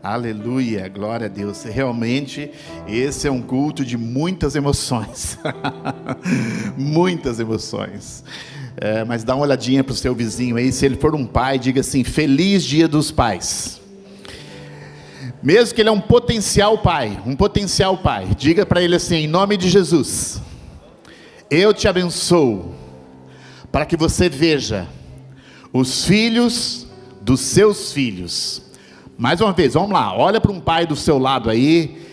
Aleluia, glória a Deus. Realmente, esse é um culto de muitas emoções. Muitas emoções. Mas dá uma olhadinha para o seu vizinho aí. Se ele for um pai, diga assim: Feliz Dia dos Pais. Mesmo que ele é um potencial pai, diga para ele assim: em nome de Jesus, eu te abençoo, para que você veja os filhos dos seus filhos. Mais uma vez, vamos lá, olha para um pai do seu lado aí,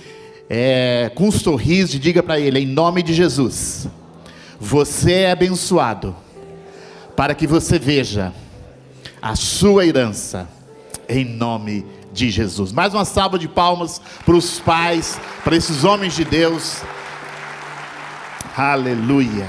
com um sorriso, e diga para ele: em nome de Jesus, você é abençoado, para que você veja a sua herança, em nome de Jesus. Mais uma salva de palmas para os pais, para esses homens de Deus. Aleluia.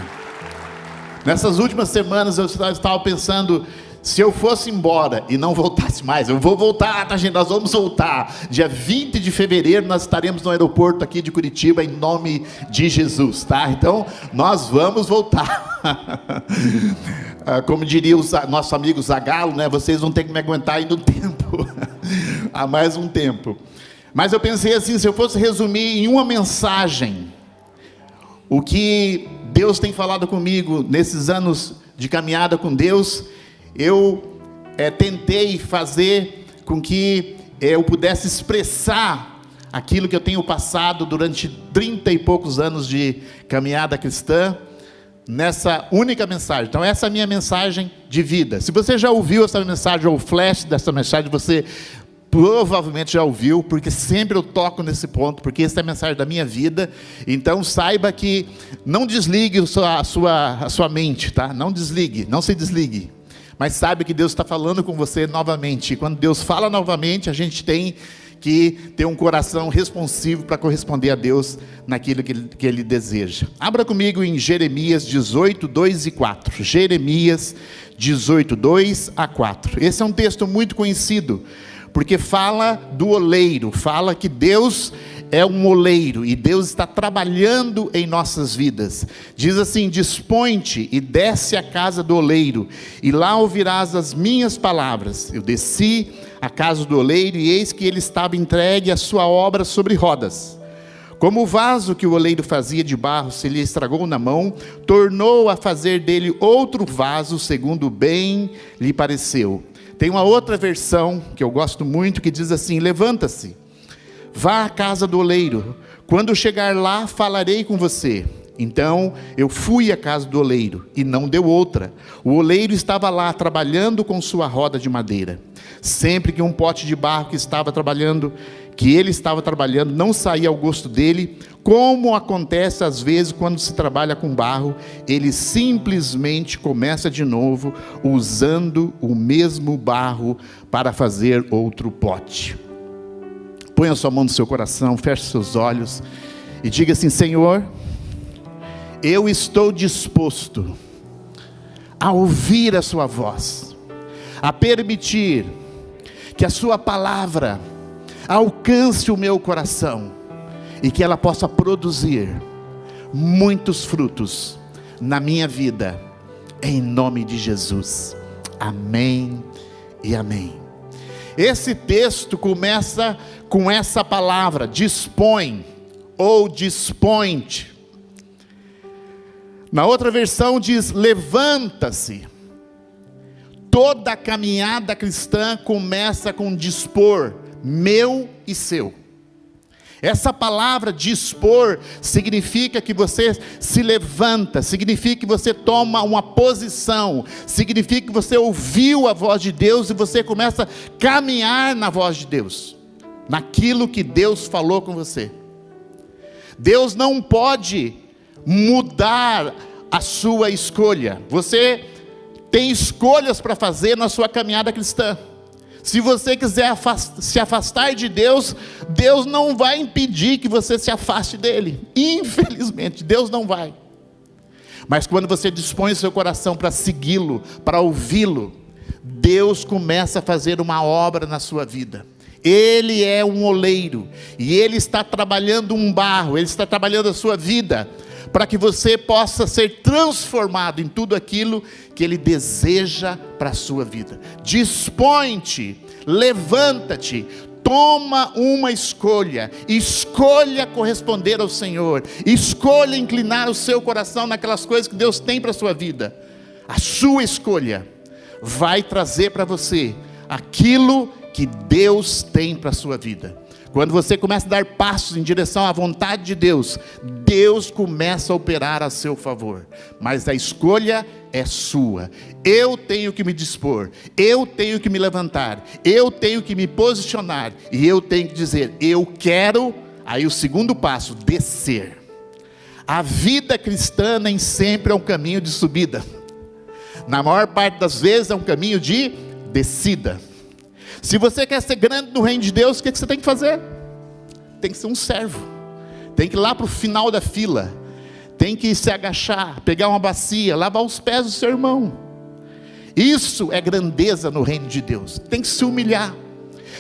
Nessas últimas semanas eu estava pensando, se eu fosse embora e não voltasse mais, eu vou voltar, tá, gente? Nós vamos voltar. Dia 20 de fevereiro nós estaremos no aeroporto aqui de Curitiba, em nome de Jesus, tá? Então, nós vamos voltar. Como diria o nosso amigo Zagalo, né? Vocês vão ter que me aguentar ainda um tempo. Há mais um tempo. Mas eu pensei assim, se eu fosse resumir em uma mensagem o que Deus tem falado comigo nesses anos de caminhada com Deus, eu tentei fazer com que eu pudesse expressar aquilo que eu tenho passado durante 30 e poucos anos de caminhada cristã, nessa única mensagem. Então essa é a minha mensagem de vida. Se você já ouviu essa mensagem, ou o flash dessa mensagem, você provavelmente já ouviu, porque sempre eu toco nesse ponto, porque essa é a mensagem da minha vida. Então saiba que não desligue a sua mente, tá? Não desligue, não se desligue, mas saiba que Deus está falando com você novamente. E quando Deus fala novamente, a gente tem que ter um coração responsivo para corresponder a Deus naquilo que Ele deseja. Abra comigo em Jeremias 18, 2 e 4. Jeremias 18, 2 a 4. Esse é um texto muito conhecido, porque fala do oleiro, fala que Deus é um oleiro, e Deus está trabalhando em nossas vidas. Diz assim: dispõe-te e desce à casa do oleiro, e lá ouvirás as minhas palavras. Eu desci à casa do oleiro, e eis que ele estava entregue à sua obra sobre rodas. Como o vaso que o oleiro fazia de barro se lhe estragou na mão, tornou a fazer dele outro vaso, segundo bem lhe pareceu. Tem uma outra versão, que eu gosto muito, que diz assim: levanta-se, vá à casa do oleiro, quando chegar lá falarei com você. Então eu fui à casa do oleiro, e não deu outra. O oleiro estava lá trabalhando com sua roda de madeira. Sempre que um pote de barro que ele estava trabalhando não saía ao gosto dele, como acontece às vezes quando se trabalha com barro, ele simplesmente começa de novo, usando o mesmo barro para fazer outro pote. Põe a sua mão no seu coração, feche seus olhos e diga assim: Senhor, eu estou disposto a ouvir a sua voz, a permitir que a sua palavra alcance o meu coração, e que ela possa produzir muitos frutos na minha vida, em nome de Jesus. Amém e amém. Esse texto começa com essa palavra, dispõe, ou dispõe-te. Na outra versão diz: levanta-se. Toda a caminhada cristã começa com dispor, meu e seu. Essa palavra dispor significa que você se levanta, significa que você toma uma posição, significa que você ouviu a voz de Deus e você começa a caminhar na voz de Deus, naquilo que Deus falou com você. Deus não pode mudar a sua escolha. Você tem escolhas para fazer na sua caminhada cristã. Se você quiser se afastar de Deus, Deus não vai impedir que você se afaste dele. Infelizmente, Deus não vai. Mas quando você dispõe o seu coração para segui-lo, para ouvi-lo, Deus começa a fazer uma obra na sua vida. Ele é um oleiro, e Ele está trabalhando um barro, Ele está trabalhando a sua vida, para que você possa ser transformado em tudo aquilo que Ele deseja para a sua vida. Dispõe-te, levanta-te, toma uma escolha, escolha corresponder ao Senhor, escolha inclinar o seu coração naquelas coisas que Deus tem para a sua vida. A sua escolha vai trazer para você aquilo que Deus tem para a sua vida. Quando você começa a dar passos em direção à vontade de Deus, Deus começa a operar a seu favor, mas a escolha é sua. Eu tenho que me dispor, eu tenho que me levantar, eu tenho que me posicionar, e eu tenho que dizer, eu quero. Aí o segundo passo, descer. A vida cristã nem sempre é um caminho de subida, na maior parte das vezes é um caminho de descida. Se você quer ser grande no reino de Deus, o que você tem que fazer? Tem que ser um servo, tem que ir lá para o final da fila, tem que se agachar, pegar uma bacia, lavar os pés do seu irmão. Isso é grandeza no reino de Deus. Tem que se humilhar.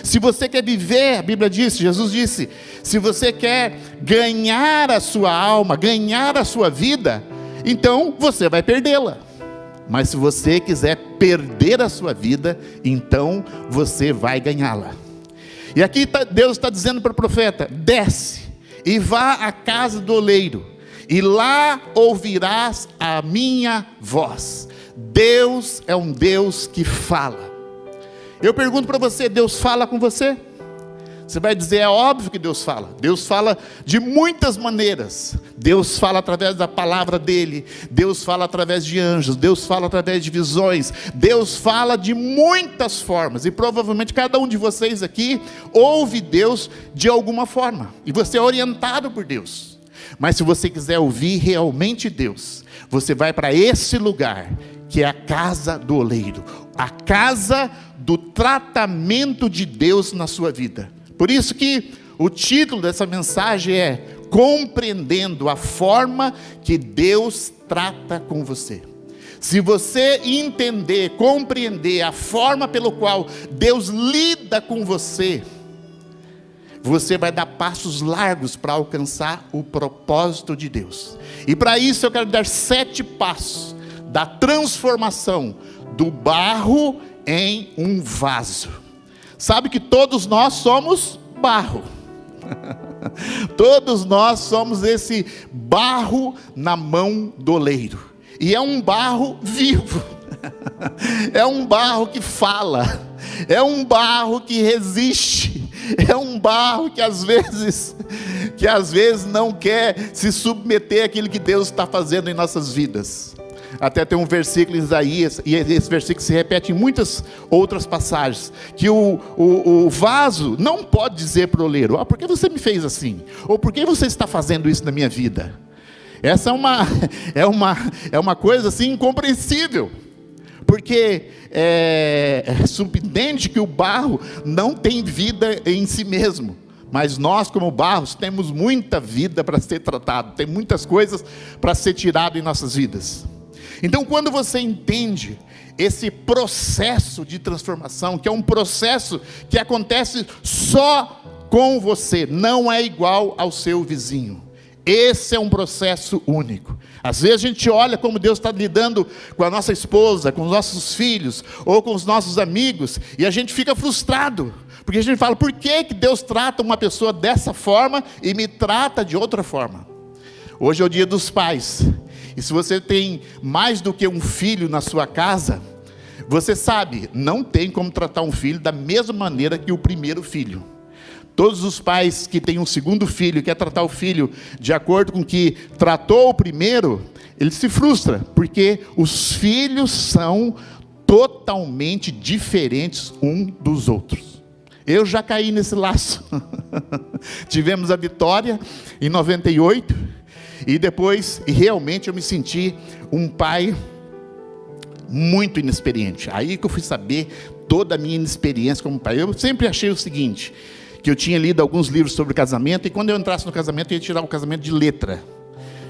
Se você quer viver, a Bíblia disse, Jesus disse, se você quer ganhar a sua alma, ganhar a sua vida, então você vai perdê-la. Mas se você quiser perder a sua vida, então você vai ganhá-la. E aqui Deus está dizendo para o profeta, desce e vá à casa do oleiro, e lá ouvirás a minha voz. Deus é um Deus que fala. Eu pergunto para você, Deus fala com você? Você vai dizer, é óbvio que Deus fala. Deus fala de muitas maneiras. Deus fala através da palavra dele. Deus fala através de anjos. Deus fala através de visões. Deus fala de muitas formas. E provavelmente cada um de vocês aqui ouve Deus de alguma forma. E você é orientado por Deus. Mas se você quiser ouvir realmente Deus, você vai para esse lugar, que é a casa do oleiro. A casa do tratamento de Deus na sua vida. Por isso que o título dessa mensagem é Compreendendo a forma que Deus trata com você. Se você entender, compreender a forma pelo qual Deus lida com você, você vai dar passos largos para alcançar o propósito de Deus. E para isso eu quero dar 7 passos da transformação do barro em um vaso. Sabe que todos nós somos barro. Todos nós somos esse barro na mão do oleiro. E é um barro vivo. É um barro que fala. É um barro que resiste. É um barro que às vezes não quer se submeter àquilo que Deus está fazendo em nossas vidas. Até tem um versículo em Isaías, e esse versículo se repete em muitas outras passagens, que o vaso não pode dizer para o oleiro, por que você me fez assim? Ou por que você está fazendo isso na minha vida? Essa é uma coisa assim incompreensível, porque é subentende que o barro não tem vida em si mesmo. Mas nós, como barros, temos muita vida para ser tratado, tem muitas coisas para ser tirado em nossas vidas. Então, quando você entende esse processo de transformação, que é um processo que acontece só com você, não é igual ao seu vizinho. Esse é um processo único. Às vezes a gente olha como Deus está lidando com a nossa esposa, com os nossos filhos, ou com os nossos amigos, e a gente fica frustrado, porque a gente fala, por que Deus trata uma pessoa dessa forma e me trata de outra forma? Hoje é o dia dos pais. E se você tem mais do que um filho na sua casa, você sabe, não tem como tratar um filho da mesma maneira que o primeiro filho. Todos os pais que têm um segundo filho e quer tratar o filho de acordo com que tratou o primeiro, ele se frustra, porque os filhos são totalmente diferentes um dos outros. Eu já caí nesse laço. Tivemos a Vitória em 98, e depois, realmente eu me senti um pai muito inexperiente. Aí que eu fui saber toda a minha inexperiência como pai. Eu sempre achei o seguinte, que eu tinha lido alguns livros sobre casamento, e quando eu entrasse no casamento, eu ia tirar o casamento de letra.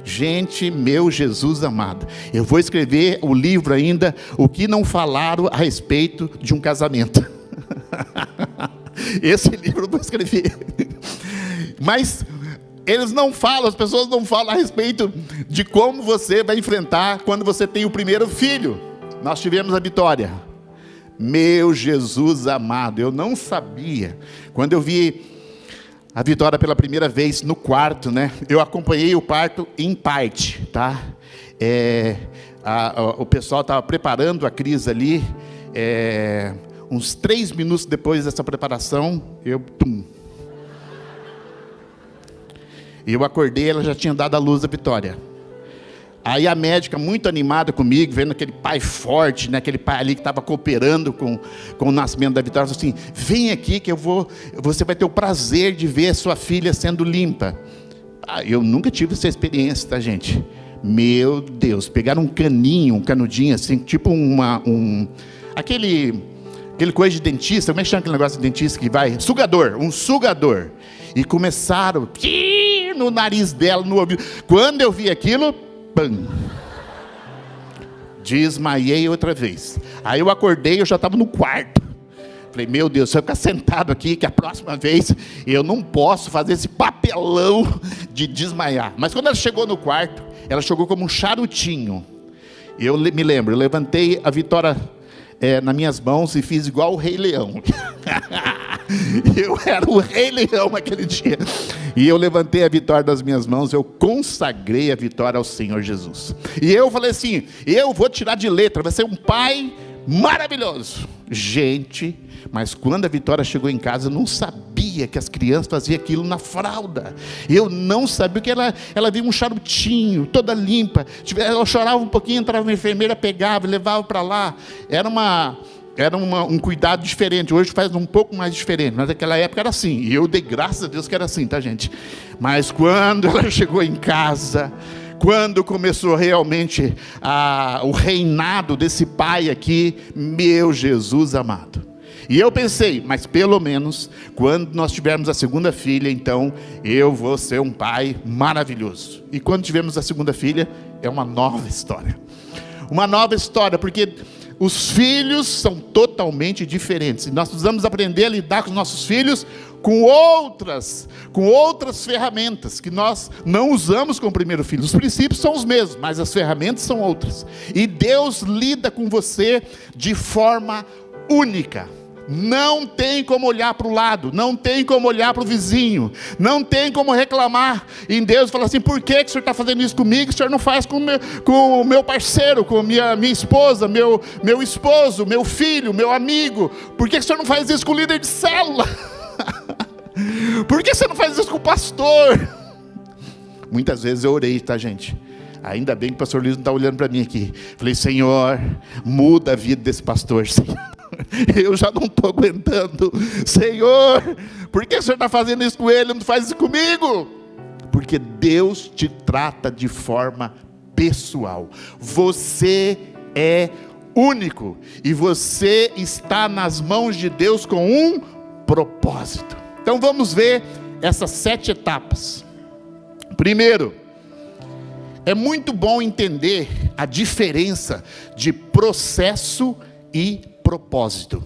Gente, meu Jesus amado, eu vou escrever o livro ainda, o que não falaram a respeito de um casamento. Esse livro eu vou escrever. Mas eles não falam, as pessoas não falam a respeito de como você vai enfrentar quando você tem o primeiro filho. Nós tivemos a Vitória. Meu Jesus amado, eu não sabia. Quando eu vi a Vitória pela primeira vez no quarto, né? Eu acompanhei o parto em parte, tá? O pessoal estava preparando a Cris ali. Uns 3 minutos depois dessa preparação, eu acordei, ela já tinha dado a luz à Vitória. Aí a médica, muito animada comigo, vendo aquele pai forte, né, aquele pai ali que estava cooperando com o nascimento da Vitória, falou assim: vem aqui que você vai ter o prazer de ver a sua filha sendo limpa. Eu nunca tive essa experiência, tá, gente? Meu Deus, pegaram um canudinho assim, tipo aquele coisa de dentista, como é que chama aquele negócio de dentista que vai? Um sugador. E começaram no nariz dela, no ouvido. Quando eu vi aquilo, pam! Desmaiei outra vez. Aí eu acordei, eu já estava no quarto. Falei, meu Deus, se eu ficar sentado aqui, que a próxima vez eu não posso fazer esse papelão de desmaiar. Mas quando ela chegou no quarto, ela chegou como um charutinho. Eu me lembro, eu levantei a Vitória nas minhas mãos e fiz igual o Rei Leão. Eu era o Rei Leão aquele dia. E eu levantei a Vitória das minhas mãos, eu consagrei a Vitória ao Senhor Jesus. E eu falei assim, eu vou tirar de letra, vai ser um pai maravilhoso. Gente, mas quando a Vitória chegou em casa, eu não sabia que as crianças faziam aquilo na fralda. Eu não sabia que ela via um charutinho, toda limpa. Ela chorava um pouquinho, entrava uma enfermeira, pegava, levava para lá. Era um cuidado diferente. Hoje faz um pouco mais diferente, mas naquela época era assim. E eu dei graças a Deus que era assim, tá, gente? Mas quando ela chegou em casa, quando começou realmente o reinado desse pai aqui, meu Jesus amado. E eu pensei, mas pelo menos, quando nós tivermos a segunda filha, então eu vou ser um pai maravilhoso. E quando tivermos a segunda filha, é uma nova história. Uma nova história, porque os filhos são totalmente diferentes. E nós precisamos aprender a lidar com os nossos filhos com outras ferramentas que nós não usamos com o primeiro filho. Os princípios são os mesmos, mas as ferramentas são outras. E Deus lida com você de forma única. Não tem como olhar para o lado, não tem como olhar para o vizinho, não tem como reclamar em Deus e falar assim: por que o senhor está fazendo isso comigo? O senhor não faz com o meu parceiro, com minha esposa, meu esposo, meu filho, meu amigo? Por que o senhor não faz isso com o líder de célula? Por que você não faz isso com o pastor? Muitas vezes eu orei, tá, gente? Ainda bem que o pastor Luiz não está olhando para mim aqui. Falei: Senhor, muda a vida desse pastor, Senhor. Eu já não estou aguentando. Senhor, por que o Senhor está fazendo isso com ele? Não faz isso comigo? Porque Deus te trata de forma pessoal. Você é único. E você está nas mãos de Deus com um propósito. Então vamos ver essas 7 etapas. Primeiro, é muito bom entender a diferença de processo e propósito.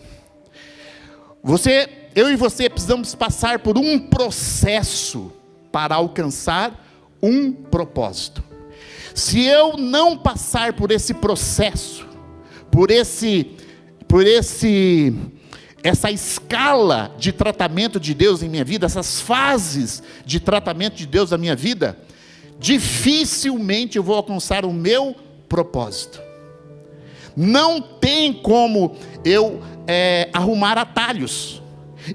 Eu e você precisamos passar por um processo para alcançar um propósito. Se eu não passar por esse processo, por essa escala de tratamento de Deus em minha vida, essas fases de tratamento de Deus na minha vida, dificilmente eu vou alcançar o meu propósito. Não tem como eu arrumar atalhos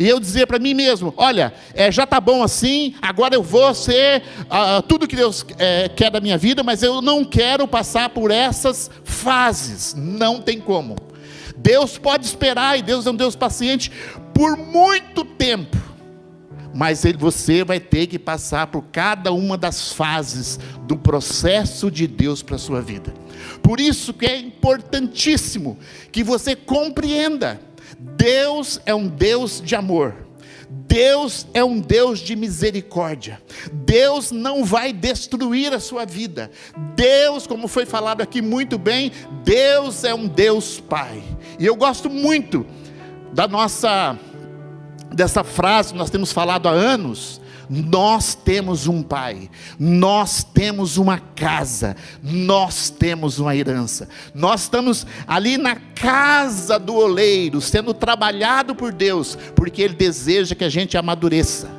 e eu dizer para mim mesmo: olha, já está bom assim, agora eu vou ser tudo que Deus quer da minha vida, mas eu não quero passar por essas fases. Não tem como. Deus pode esperar, e Deus é um Deus paciente por muito tempo, mas você vai ter que passar por cada uma das fases do processo de Deus para a sua vida. Por isso que é importantíssimo que você compreenda: Deus é um Deus de amor, Deus é um Deus de misericórdia. Deus não vai destruir a sua vida. Deus, como foi falado aqui muito bem, Deus é um Deus Pai. E eu gosto muito da nossa dessa frase que nós temos falado há anos: nós temos um pai, nós temos uma casa, nós temos uma herança. Nós estamos ali na casa do oleiro, sendo trabalhado por Deus, porque Ele deseja que a gente amadureça.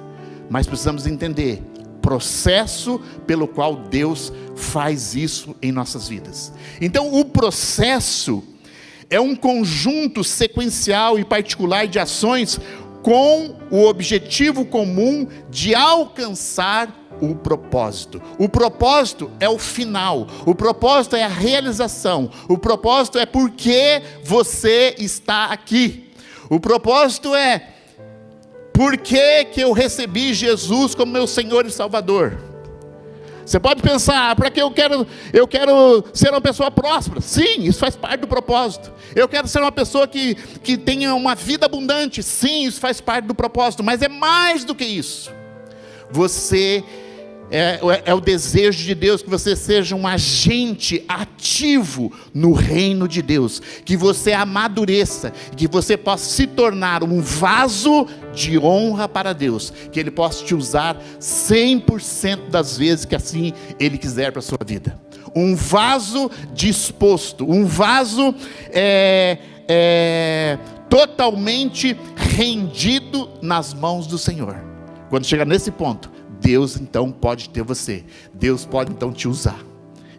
Mas precisamos entender processo pelo qual Deus faz isso em nossas vidas. Então o processo é um conjunto sequencial e particular de ações com o objetivo comum de alcançar o propósito. O propósito é o final, o propósito é a realização, o propósito é porque você está aqui. O propósito é por que eu recebi Jesus como meu Senhor e Salvador. Você pode pensar: para que eu quero ser uma pessoa próspera? Sim, isso faz parte do propósito. Eu quero ser uma pessoa que tenha uma vida abundante. Sim, isso faz parte do propósito. Mas é mais do que isso. Você é o desejo de Deus que você seja um agente ativo no reino de Deus, que você amadureça, que você possa se tornar um vaso de honra para Deus, que Ele possa te usar 100% das vezes que assim Ele quiser para a sua vida. Um vaso disposto, um vaso totalmente rendido nas mãos do Senhor. Quando chegar nesse ponto, Deus então pode ter você, Deus pode então te usar.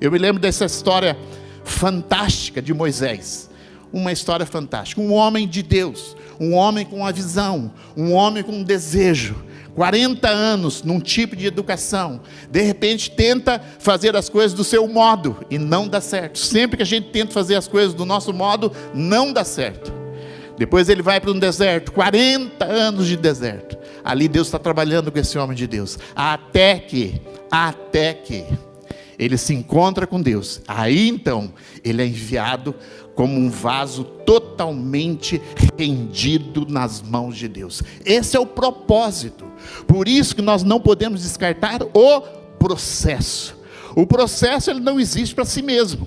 Eu me lembro dessa história fantástica de Moisés, uma história fantástica, um homem de Deus, um homem com uma visão, um homem com um desejo, 40 anos num tipo de educação, de repente tenta fazer as coisas do seu modo e não dá certo. Sempre que a gente tenta fazer as coisas do nosso modo, não dá certo. Depois ele vai para um deserto, 40 anos de deserto. Ali Deus está trabalhando com esse homem de Deus, até que ele se encontra com Deus. Aí então ele é enviado como um vaso totalmente rendido nas mãos de Deus. Esse é o propósito. Por isso que nós não podemos descartar o processo. O processo, ele não existe para si mesmo.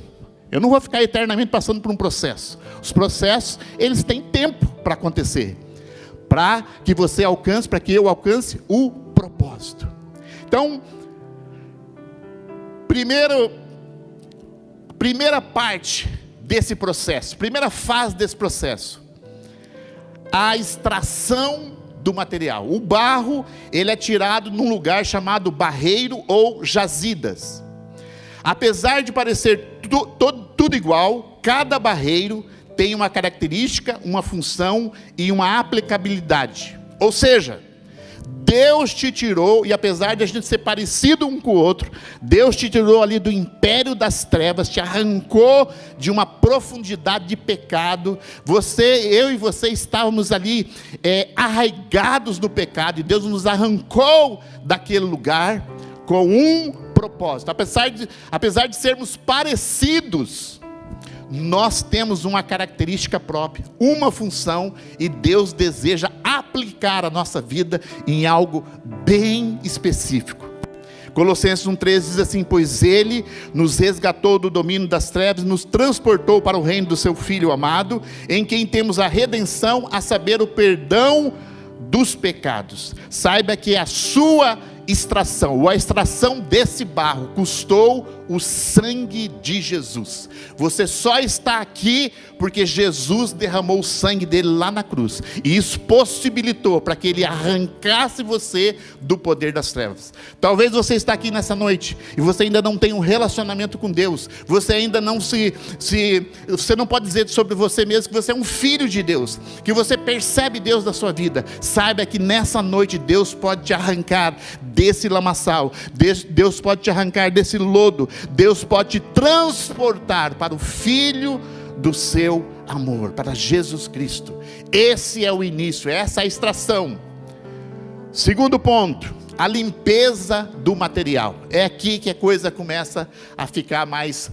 Eu não vou ficar eternamente passando por um processo. Os processos, eles têm tempo para acontecer, para que você alcance, para que eu alcance o propósito. Então, primeira parte desse processo, primeira fase desse processo, a extração do material. O barro, ele é tirado num lugar chamado barreiro ou jazidas. Apesar de parecer tudo igual, cada barreiro tem uma característica, uma função e uma aplicabilidade. Ou seja, Deus te tirou, e apesar de a gente ser parecido um com o outro, Deus te tirou ali do império das trevas, te arrancou de uma profundidade de pecado. Eu e você estávamos ali arraigados no pecado, e Deus nos arrancou daquele lugar com um propósito. Apesar de sermos parecidos, nós temos uma característica própria, uma função, e Deus deseja aplicar a nossa vida em algo bem específico. Colossenses 1,13 diz assim: pois Ele nos resgatou do domínio das trevas, nos transportou para o reino do seu Filho amado, em quem temos a redenção, a saber, o perdão dos pecados. Saiba que a sua extração, ou a extração desse barro, custou o sangue de Jesus. Você só está aqui porque Jesus derramou o sangue dele lá na cruz, e isso possibilitou para que ele arrancasse você do poder das trevas. Talvez você está aqui nessa noite e você ainda não tem um relacionamento com Deus, você ainda não você não pode dizer sobre você mesmo que você é um filho de Deus, que você percebe Deus na sua vida. Saiba que nessa noite Deus pode te arrancar desse lamaçal, Deus pode te arrancar desse lodo, Deus pode te transportar para o Filho do seu amor, para Jesus Cristo. Esse é o início, essa é a extração. Segundo ponto, a limpeza do material. É aqui que a coisa começa a ficar mais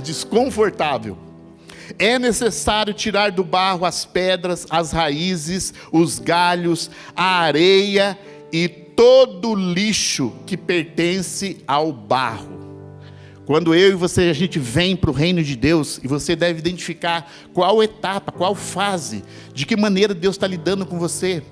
desconfortável. É necessário tirar do barro as pedras, as raízes, os galhos, a areia e todo o lixo que pertence ao barro. Quando eu e você, a gente vem para o reino de Deus, e você deve identificar qual etapa, qual fase, de que maneira Deus está lidando com você.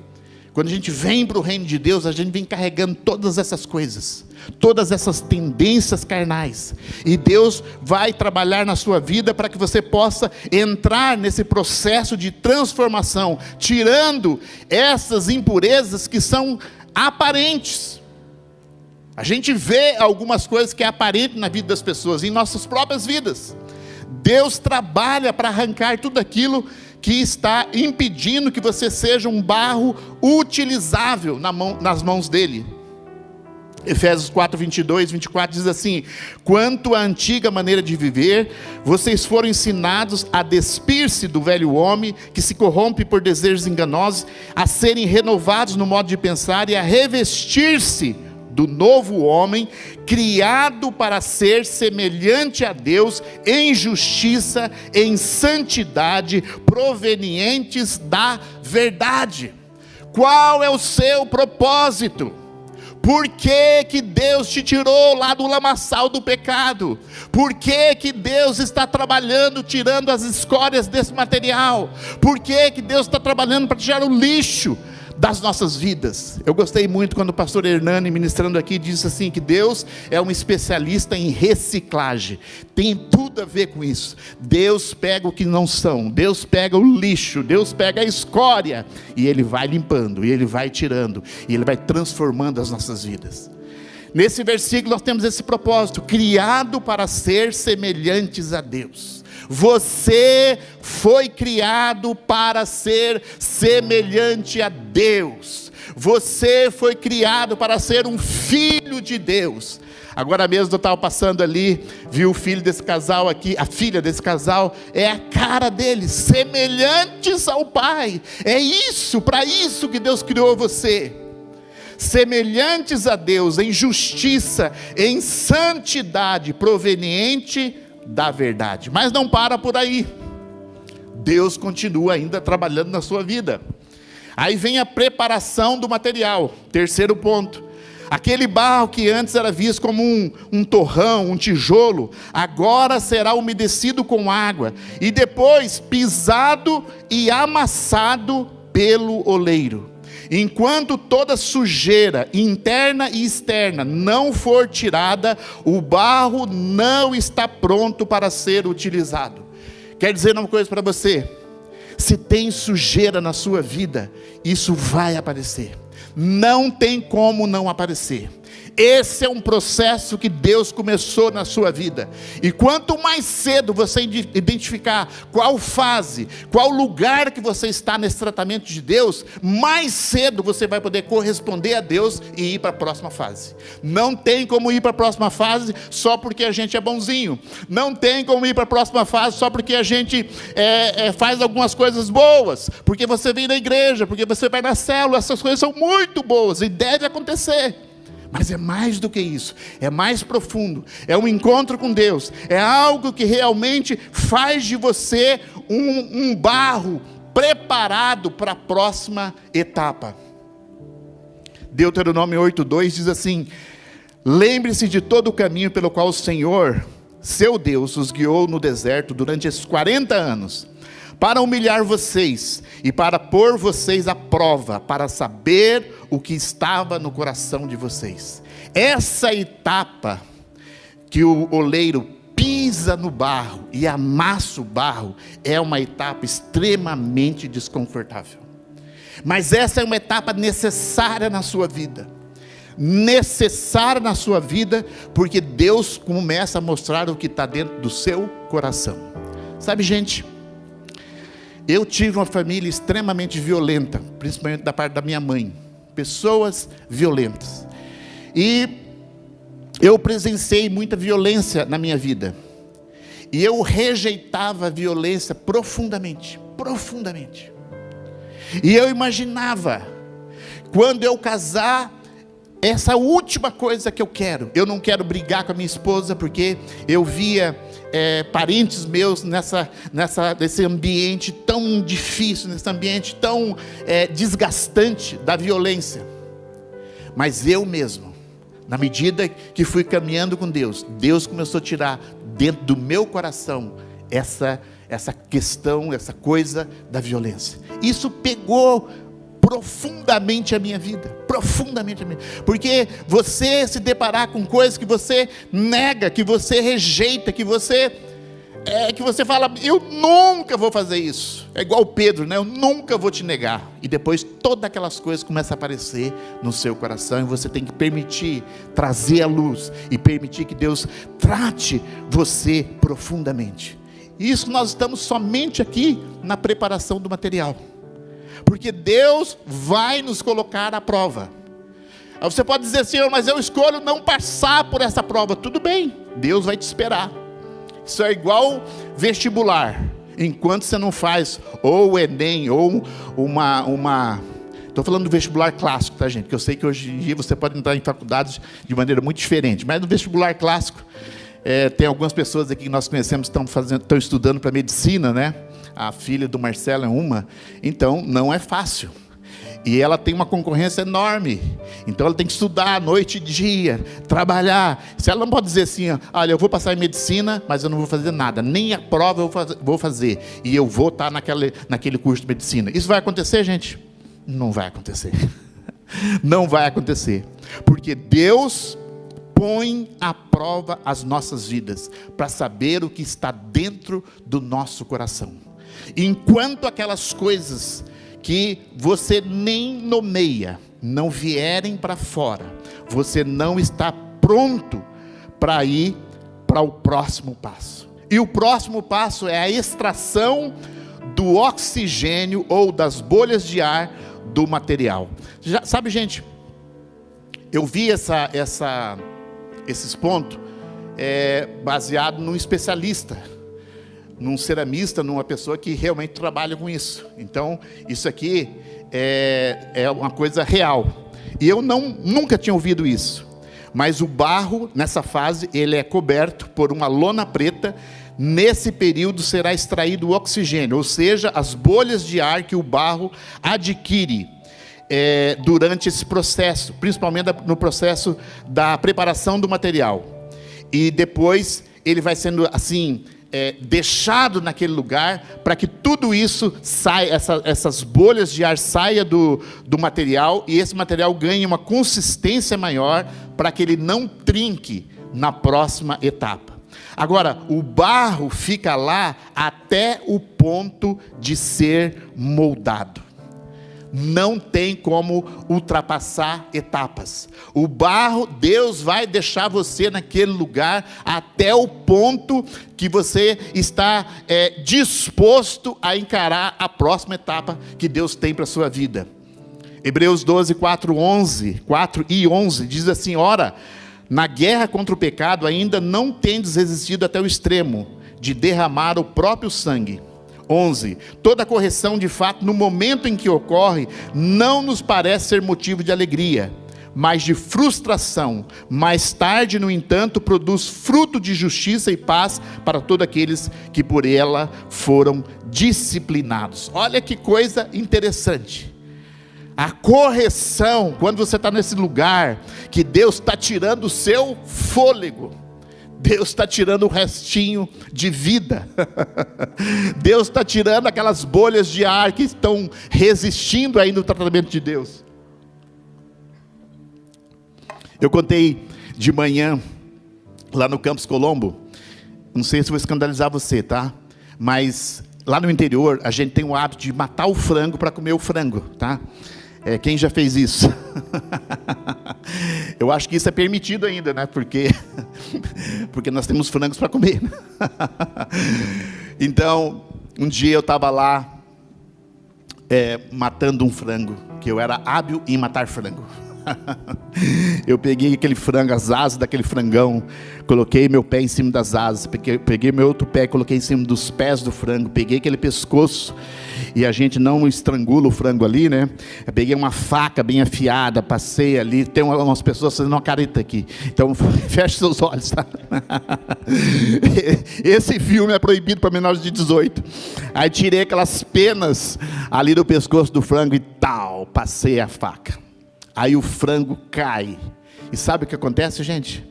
Quando a gente vem para o reino de Deus, a gente vem carregando todas essas coisas, todas essas tendências carnais, e Deus vai trabalhar na sua vida para que você possa entrar nesse processo de transformação, tirando essas impurezas que são aparentes. A gente vê algumas coisas que é aparente na vida das pessoas, em nossas próprias vidas. Deus trabalha para arrancar tudo aquilo que está impedindo que você seja um barro utilizável nas mãos dele. Efésios 4, 22, 24 diz assim: quanto à antiga maneira de viver, vocês foram ensinados a despir-se do velho homem, que se corrompe por desejos enganosos, a serem renovados no modo de pensar e a revestir-se do novo homem, criado para ser semelhante a Deus em justiça, em santidade, provenientes da verdade. Qual é o seu propósito? Por que que Deus te tirou lá do lamaçal do pecado? Por que que Deus está trabalhando, tirando as escórias desse material? Por que que Deus está trabalhando para tirar o lixo das nossas vidas? Eu gostei muito quando o pastor Hernani, ministrando aqui, disse assim, que Deus é um especialista em reciclagem. Tem tudo a ver com isso. Deus pega o que não são, Deus pega o lixo, Deus pega a escória, e Ele vai limpando, e Ele vai tirando, e Ele vai transformando as nossas vidas. Nesse versículo nós temos esse propósito: criado para ser semelhantes a Deus. Você foi criado para ser semelhante a Deus. Você foi criado para ser um filho de Deus. Agora mesmo eu estava passando ali, vi o filho desse casal aqui, a filha desse casal, é a cara deles, semelhantes ao pai. É isso, para isso que Deus criou você. Semelhantes a Deus em justiça, em santidade, proveniente da verdade. Mas não para por aí. Deus continua ainda trabalhando na sua vida. Aí vem a preparação do material. Terceiro ponto: aquele barro que antes era visto como um torrão, um tijolo, agora será umedecido com água, e depois pisado e amassado pelo oleiro. Enquanto toda sujeira interna e externa não for tirada, o barro não está pronto para ser utilizado. Quer dizer uma coisa para você: se tem sujeira na sua vida, isso vai aparecer. Não tem como não aparecer. Esse é um processo que Deus começou na sua vida. E quanto mais cedo você identificar qual fase, qual lugar que você está nesse tratamento de Deus, mais cedo você vai poder corresponder a Deus e ir para a próxima fase. Não tem como ir para a próxima fase só porque a gente é bonzinho. Não tem como ir para a próxima fase só porque a gente faz algumas coisas boas, porque você vem da igreja, porque você vai na célula. Essas coisas são muito boas e deve acontecer. Mas é mais do que isso, é mais profundo, é um encontro com Deus, é algo que realmente faz de você um barro preparado para a próxima etapa. Deuteronômio 8:2 diz assim: lembre-se de todo o caminho pelo qual o Senhor, seu Deus, os guiou no deserto durante esses 40 anos, para humilhar vocês e para pôr vocês à prova, para saber o que estava no coração de vocês. Essa etapa que o oleiro pisa no barro e amassa o barro é uma etapa extremamente desconfortável. Mas essa é uma etapa necessária na sua vida. Necessária na sua vida, porque Deus começa a mostrar o que está dentro do seu coração. Sabe, gente, eu tive uma família extremamente violenta, principalmente da parte da minha mãe. Pessoas violentas. E eu presenciei muita violência na minha vida. E eu rejeitava a violência profundamente. Profundamente. E eu imaginava, quando eu casar, essa última coisa que eu quero. Eu não quero brigar com a minha esposa, porque eu via parentes meus nesse ambiente tão difícil, nesse ambiente tão desgastante da violência. Mas eu mesmo Na medida que fui caminhando com Deus, Deus começou a tirar dentro do meu coração essa questão, essa coisa da violência. Isso pegou profundamente a minha vida, porque você se deparar com coisas que você nega, que você rejeita, que você fala, eu nunca vou fazer isso, é igual Pedro, né? Eu nunca vou te negar, e depois todas aquelas coisas começam a aparecer no seu coração, e você tem que permitir, trazer a luz, e permitir que Deus trate você profundamente. Isso nós estamos somente aqui na preparação do material, porque Deus vai nos colocar à prova. Aí você pode dizer, Senhor, mas eu escolho não passar por essa prova. Tudo bem, Deus vai te esperar. Isso é igual vestibular. Enquanto você não faz ou o Enem, ou estou falando do vestibular clássico, tá, gente? Porque eu sei que hoje em dia você pode entrar em faculdades de maneira muito diferente. Mas no vestibular clássico, tem algumas pessoas aqui que nós conhecemos que estão estudando para medicina, né? A filha do Marcelo é uma. Então, não é fácil. E ela tem uma concorrência enorme. Então ela tem que estudar noite e dia, trabalhar. Se ela não pode dizer assim, olha, eu vou passar em medicina, mas eu não vou fazer nada, nem a prova eu vou fazer, e eu vou estar naquele curso de medicina. Isso vai acontecer, gente? Não vai acontecer. Não vai acontecer. Porque Deus põe à prova as nossas vidas, para saber o que está dentro do nosso coração. Enquanto aquelas coisas que você nem nomeia não vierem para fora, você não está pronto para ir para o próximo passo. E o próximo passo é a extração do oxigênio ou das bolhas de ar do material. Sabe, gente, eu vi esses pontos baseado num especialista, num ceramista, numa pessoa que realmente trabalha com isso. Então, isso aqui é uma coisa real. E eu nunca tinha ouvido isso. Mas o barro, nessa fase, ele é coberto por uma lona preta. Nesse período será extraído o oxigênio, ou seja, as bolhas de ar que o barro adquire durante esse processo, principalmente no processo da preparação do material. E depois ele vai sendo assim deixado naquele lugar para que tudo isso saia, essas bolhas de ar saia do material, e esse material ganhe uma consistência maior para que ele não trinque na próxima etapa. Agora, o barro fica lá até o ponto de ser moldado. Não tem como ultrapassar etapas. O barro, Deus vai deixar você naquele lugar até o ponto que você está disposto a encarar a próxima etapa que Deus tem para a sua vida. Hebreus 12, 4 e 11 diz assim: ora, na guerra contra o pecado ainda não tendes resistido até o extremo de derramar o próprio sangue. 11. Toda correção de fato no momento em que ocorre não nos parece ser motivo de alegria, mas de frustração. Mais tarde, no entanto, produz fruto de justiça e paz para todos aqueles que por ela foram disciplinados. Olha que coisa interessante. A correção, quando você está nesse lugar que Deus está tirando o seu fôlego, Deus está tirando o restinho de vida. Deus está tirando aquelas bolhas de ar que estão resistindo aí no tratamento de Deus. Eu contei de manhã, lá no Campus Colombo, não sei se vou escandalizar você, tá? Mas lá no interior, a gente tem o hábito de matar o frango para comer o frango, tá? Quem já fez isso? Eu acho que isso é permitido ainda, né? Porque nós temos frangos para comer. Então, um dia eu estava lá matando um frango, que eu era hábil em matar frango. Eu peguei aquele frango, as asas daquele frangão, coloquei meu pé em cima das asas, peguei meu outro pé, coloquei em cima dos pés do frango, peguei aquele pescoço, e a gente não estrangula o frango ali, né? Eu peguei uma faca bem afiada, passei ali, tem umas pessoas fazendo uma careta aqui, então feche seus olhos, tá? Esse filme é proibido para menores de 18. Aí tirei aquelas penas ali do pescoço do frango e tal, passei a faca. Aí o frango cai. E sabe o que acontece, gente?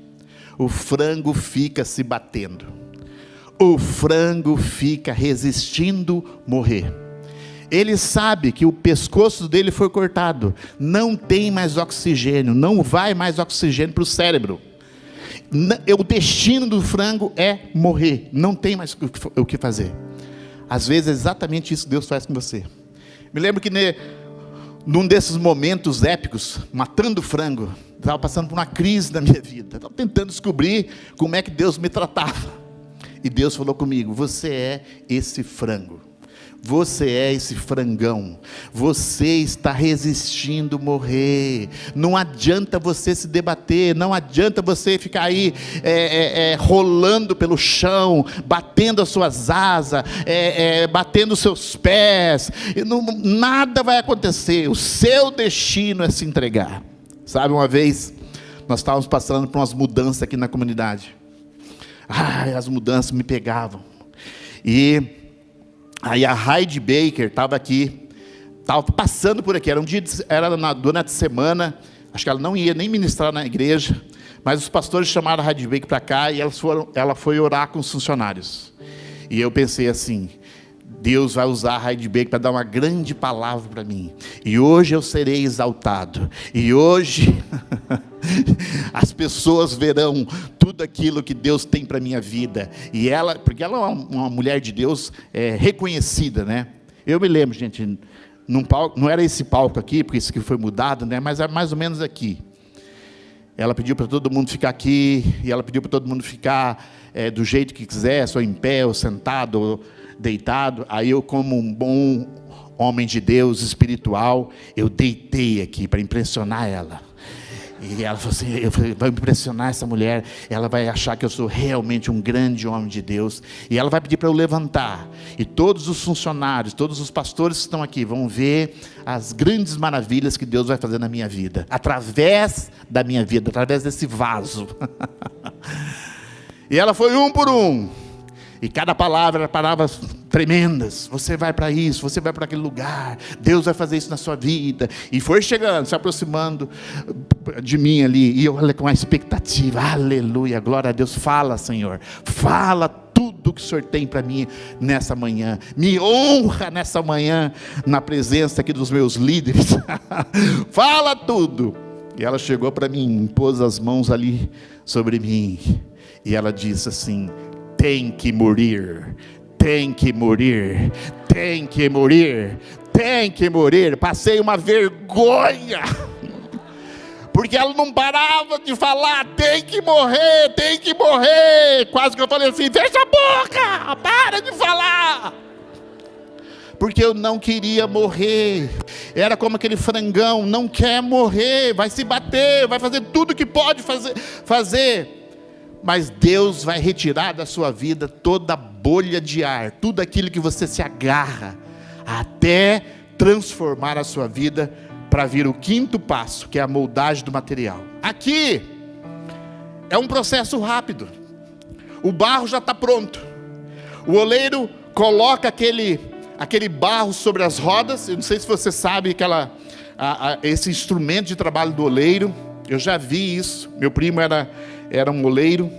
O frango fica se batendo. O frango fica resistindo morrer. Ele sabe que o pescoço dele foi cortado. Não tem mais oxigênio. Não vai mais oxigênio para o cérebro. O destino do frango é morrer. Não tem mais o que fazer. Às vezes é exatamente isso que Deus faz com você. Me lembro que num desses momentos épicos, matando frango, estava passando por uma crise na minha vida. Estava tentando descobrir como é que Deus me tratava. E Deus falou comigo: você é esse frango. Você é esse frangão. Você está resistindo morrer. Não adianta você se debater. Não adianta você ficar aí rolando pelo chão, batendo as suas asas, batendo os seus pés. Nada vai acontecer. O seu destino é se entregar. Sabe, uma vez nós estávamos passando por umas mudanças aqui na comunidade. As mudanças me pegavam. E aí a Heidi Baker estava aqui, estava passando por aqui, era durante a semana, acho que ela não ia nem ministrar na igreja, mas os pastores chamaram a Heidi Baker para cá e ela foi orar com os funcionários. E eu pensei assim: Deus vai usar a Heidi Baker para dar uma grande palavra para mim, e hoje eu serei exaltado, e hoje as pessoas verão tudo aquilo que Deus tem para a minha vida. E porque ela é uma mulher de Deus reconhecida, né? Eu me lembro, gente, num palco, não era esse palco aqui, porque isso aqui foi mudado, né? Mas era mais ou menos aqui. Ela pediu para todo mundo ficar aqui, e ela pediu para todo mundo ficar do jeito que quiser, ou em pé, ou sentado, ou deitado. Aí eu, como um bom homem de Deus espiritual, eu deitei aqui para impressionar ela. E ela falou assim: eu falei, vai impressionar essa mulher, ela vai achar que eu sou realmente um grande homem de Deus, e ela vai pedir para eu levantar, e todos os funcionários, todos os pastores que estão aqui vão ver as grandes maravilhas que Deus vai fazer na minha vida, através da minha vida, através desse vaso. E ela foi um por um, e cada palavra era palavras tremendas. Você vai para isso, você vai para aquele lugar, Deus vai fazer isso na sua vida. E foi chegando, se aproximando de mim ali, e eu olhei com a expectativa. Aleluia, glória a Deus. Fala, Senhor, fala tudo que o Senhor tem para mim nessa manhã. Me honra nessa manhã, na presença aqui dos meus líderes. Fala tudo. E ela chegou para mim, pôs as mãos ali sobre mim, e ela disse assim: tem que morir, tem que morir, tem que morir, tem que morir. Passei uma vergonha, porque ela não parava de falar: tem que morrer, tem que morrer. Quase que eu falei assim: fecha a boca, para de falar. Porque eu não queria morrer. Era como aquele frangão, não quer morrer, vai se bater, vai fazer tudo que pode fazer. Mas Deus vai retirar da sua vida toda a bolha de ar, tudo aquilo que você se agarra, até transformar a sua vida para vir o quinto passo, que é a moldagem do material. Aqui é um processo rápido. O barro já está pronto. O oleiro coloca aquele barro sobre as rodas. Eu não sei se você sabe esse instrumento de trabalho do oleiro. Eu já vi isso. Meu primo era um oleiro.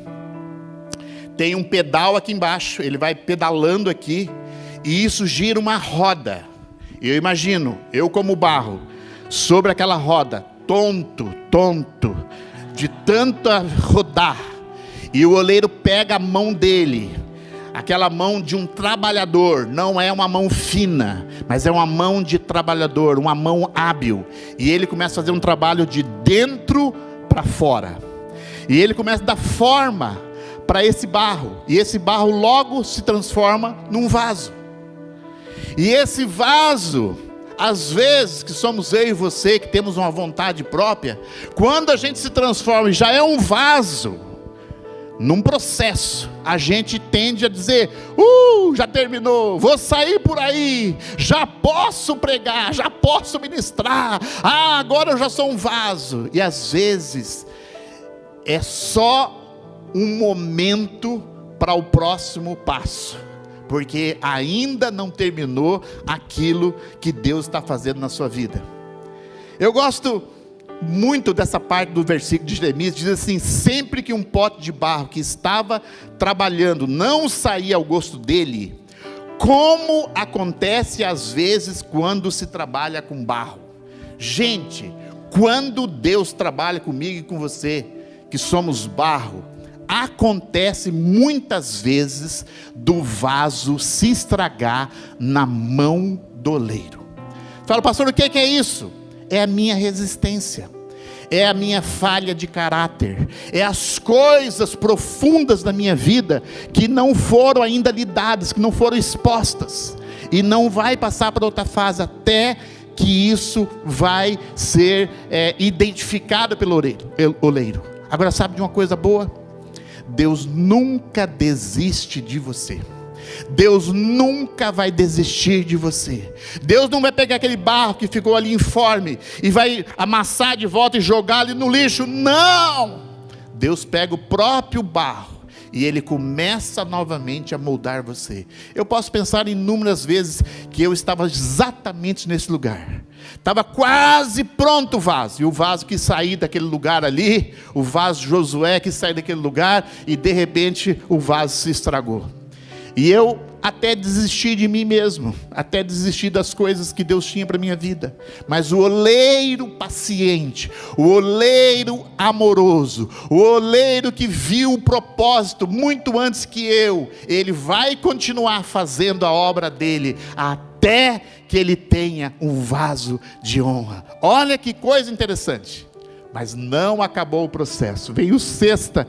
Tem um pedal aqui embaixo, ele vai pedalando aqui, e isso gira uma roda. Eu imagino, eu como barro, sobre aquela roda, tonto, de tanto rodar, e o oleiro pega a mão dele, aquela mão de um trabalhador, não é uma mão fina, mas é uma mão de trabalhador, uma mão hábil, e ele começa a fazer um trabalho de dentro para fora, e ele começa a dar forma para esse barro, e esse barro logo se transforma num vaso. E esse vaso, às vezes que somos eu e você, que temos uma vontade própria, quando a gente se transforma e já é um vaso, num processo, a gente tende a dizer: já terminou, vou sair por aí, já posso pregar, já posso ministrar, agora eu já sou um vaso. E às vezes é só um momento para o próximo passo, porque ainda não terminou aquilo que Deus está fazendo na sua vida. Eu gosto muito dessa parte do versículo de Jeremias, diz assim: sempre que um pote de barro que estava trabalhando não saía ao gosto dele, como acontece às vezes quando se trabalha com barro. Gente, quando Deus trabalha comigo e com você, que somos barro, acontece muitas vezes do vaso se estragar na mão do oleiro. Fala, pastor, o que é isso? É a minha resistência, é a minha falha de caráter, é as coisas profundas da minha vida que não foram ainda lidadas, que não foram expostas, e não vai passar para outra fase até que isso vai ser identificado pelo oleiro. Agora, sabe de uma coisa boa? Deus nunca desiste de você. Deus nunca vai desistir de você. Deus não vai pegar aquele barro que ficou ali informe e vai amassar de volta e jogar ali no lixo. Não! Deus pega o próprio barro e Ele começa novamente a moldar você. Eu posso pensar inúmeras vezes que eu estava exatamente nesse lugar. Estava quase pronto o vaso, e o vaso que saía daquele lugar ali, o vaso de Josué que saiu daquele lugar, e de repente o vaso se estragou. E eu até desisti de mim mesmo, até desisti das coisas que Deus tinha para a minha vida. Mas o oleiro paciente, o oleiro amoroso, o oleiro que viu o propósito muito antes que eu, ele vai continuar fazendo a obra dele, até que ele tenha um vaso de honra. Olha que coisa interessante. Mas não acabou o processo. Veio a sexta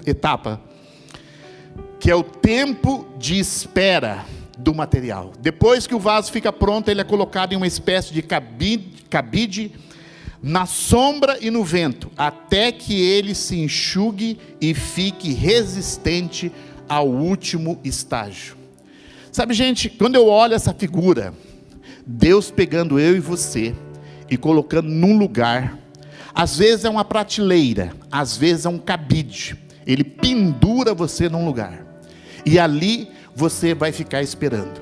etapa, que é o tempo de espera do material. Depois que o vaso fica pronto, ele é colocado em uma espécie de cabide na sombra e no vento, até que ele se enxugue e fique resistente ao último estágio. Sabe, gente, quando eu olho essa figura, Deus pegando eu e você e colocando num lugar, às vezes é uma prateleira, às vezes é um cabide, ele pendura você num lugar. E ali você vai ficar esperando.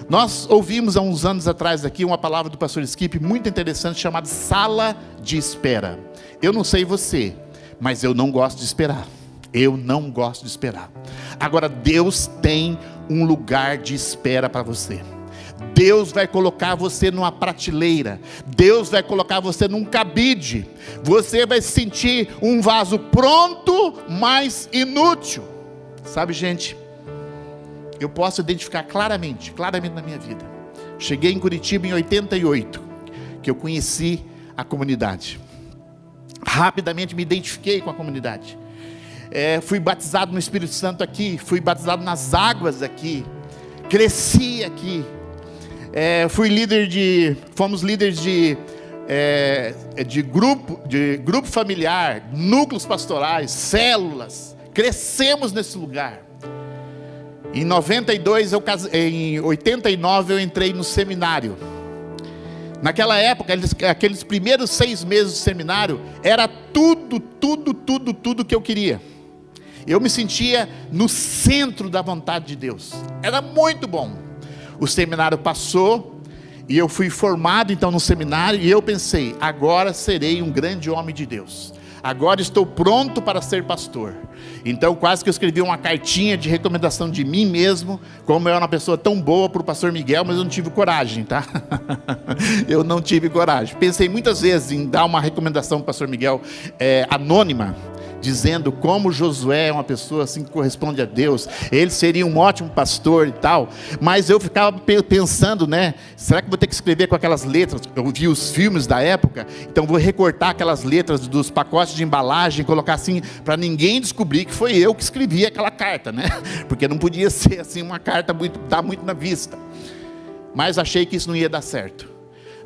Nós ouvimos há uns anos atrás aqui uma palavra do pastor Skip muito interessante, chamada sala de espera. Eu não sei você, mas eu não gosto de esperar. Eu não gosto de esperar. Agora, Deus tem um lugar de espera para você. Deus vai colocar você numa prateleira. Deus vai colocar você num cabide. Você vai sentir um vaso pronto, mas inútil. Sabe, gente, eu posso identificar claramente na minha vida. Cheguei em Curitiba em 88, que eu conheci a comunidade. Rapidamente me identifiquei com a comunidade. Fui batizado no Espírito Santo aqui, fui batizado nas águas aqui, cresci aqui. Fomos líderes de grupo familiar, núcleos pastorais, células. Crescemos nesse lugar. Em 89 eu entrei no seminário. Naquela época, aqueles primeiros 6 meses do seminário, era tudo que eu queria. Eu me sentia no centro da vontade de Deus. Era muito bom. O seminário passou, e eu fui formado então no seminário, e eu pensei, agora serei um grande homem de Deus. Agora estou pronto para ser pastor. Então quase que eu escrevi uma cartinha de recomendação de mim mesmo, como eu era uma pessoa tão boa para o pastor Miguel, mas eu não tive coragem, tá? Eu não tive coragem. Pensei muitas vezes em dar uma recomendação para o pastor Miguel anônima, dizendo como Josué é uma pessoa assim que corresponde a Deus, ele seria um ótimo pastor e tal, mas eu ficava pensando, né, será que vou ter que escrever com aquelas letras? Eu vi os filmes da época, então vou recortar aquelas letras dos pacotes de embalagem, colocar assim, para ninguém descobrir que foi eu que escrevi aquela carta, né, porque não podia ser assim uma carta dar muito na vista, mas achei que isso não ia dar certo.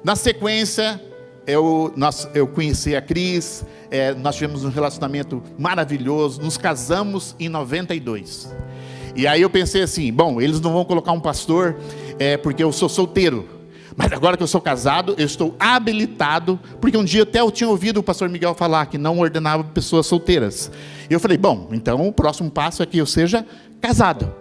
Na sequência, eu conheci a Cris, nós tivemos um relacionamento maravilhoso, nos casamos em 92, e aí eu pensei assim, bom, eles não vão colocar um pastor, porque eu sou solteiro, mas agora que eu sou casado, eu estou habilitado, porque um dia até eu tinha ouvido o pastor Miguel falar, que não ordenava pessoas solteiras, e eu falei, bom, então o próximo passo é que eu seja casado.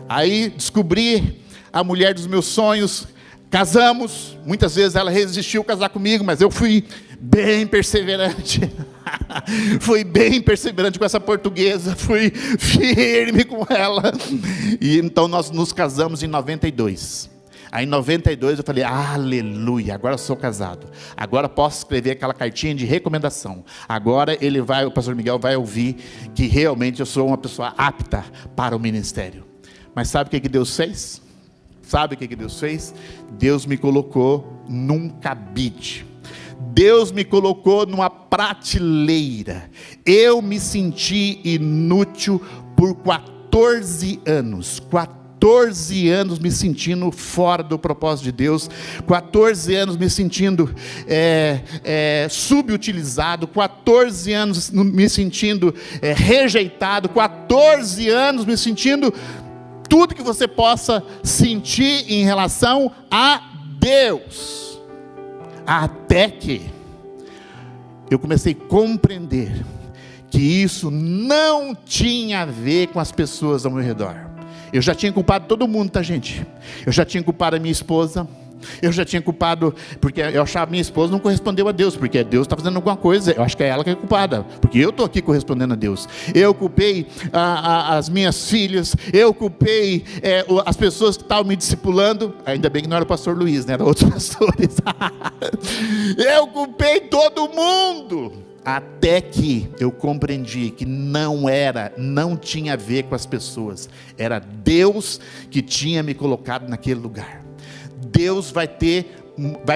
Aí descobri a mulher dos meus sonhos, casamos, muitas vezes ela resistiu a casar comigo, mas eu fui bem perseverante. Fui bem perseverante com essa portuguesa, fui firme com ela. E então nós nos casamos em 92. Aí em 92 eu falei, aleluia, agora eu sou casado. Agora posso escrever aquela cartinha de recomendação. Agora o pastor Miguel vai ouvir que realmente eu sou uma pessoa apta para o ministério. Mas sabe o que Deus fez? Sabe o que Deus fez? Deus me colocou num cabide. Deus me colocou numa prateleira. Eu me senti inútil por 14 anos. 14 anos me sentindo fora do propósito de Deus, 14 anos me sentindo subutilizado, 14 anos me sentindo rejeitado, 14 anos me sentindo tudo que você possa sentir em relação a Deus, até que eu comecei a compreender que isso não tinha a ver com as pessoas ao meu redor. Eu já tinha culpado todo mundo, tá, gente? Eu já tinha culpado a minha esposa. Eu já tinha culpado, porque eu achava que minha esposa não correspondeu a Deus, porque Deus está fazendo alguma coisa. Eu acho que é ela que é culpada, porque eu estou aqui correspondendo a Deus. Eu culpei as minhas filhas. Eu culpei as pessoas que estavam me discipulando. Ainda bem que não era o pastor Luiz, né? Eram outros pastores. Eu culpei todo mundo. Até que eu compreendi que não tinha a ver com as pessoas, era Deus que tinha me colocado naquele lugar. Deus vai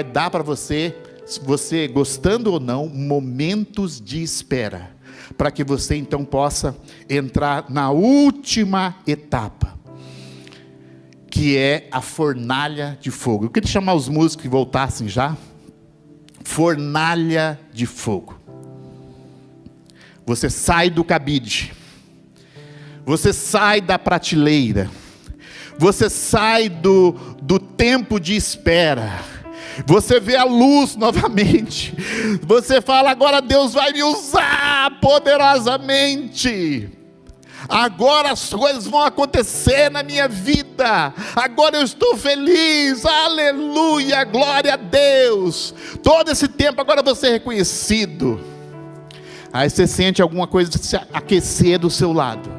dar para você, você gostando ou não, momentos de espera, para que você então possa entrar na última etapa, que é a fornalha de fogo. Eu queria chamar os músicos que voltassem já. Fornalha de fogo. Você sai do cabide, você sai da prateleira, você sai do tempo de espera, você vê a luz novamente, você fala, agora Deus vai me usar poderosamente, agora as coisas vão acontecer na minha vida, agora eu estou feliz, aleluia, glória a Deus. Todo esse tempo agora você é reconhecido. Aí você sente alguma coisa se aquecer do seu lado.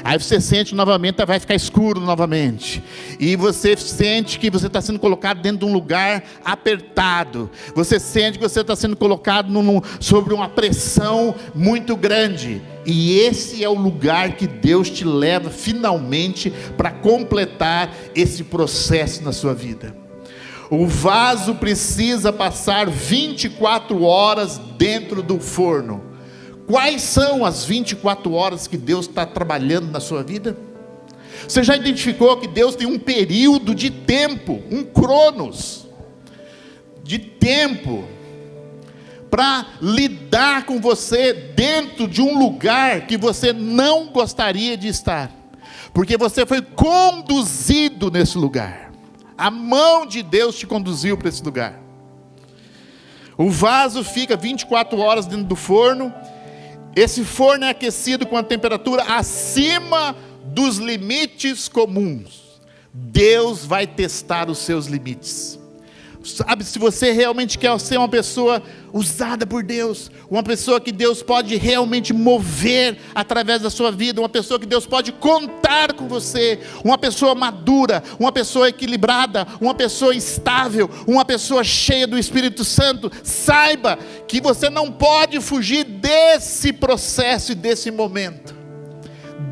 Aí você sente novamente, vai ficar escuro novamente. E você sente que você está sendo colocado dentro de um lugar apertado. Você sente que você está sendo colocado sobre uma pressão muito grande. E esse é o lugar que Deus te leva finalmente para completar esse processo na sua vida. O vaso precisa passar 24 horas dentro do forno. Quais são as 24 horas que Deus está trabalhando na sua vida? Você já identificou que Deus tem um período de tempo, um cronos, de tempo, para lidar com você dentro de um lugar que você não gostaria de estar, porque você foi conduzido nesse lugar, a mão de Deus te conduziu para esse lugar. O vaso fica 24 horas dentro do forno. Esse forno é aquecido com a temperatura acima dos limites comuns. Deus vai testar os seus limites. Sabe, se você realmente quer ser uma pessoa usada por Deus, uma pessoa que Deus pode realmente mover através da sua vida, uma pessoa que Deus pode contar com você, uma pessoa madura, uma pessoa equilibrada, uma pessoa estável, uma pessoa cheia do Espírito Santo, saiba que você não pode fugir desse processo e desse momento.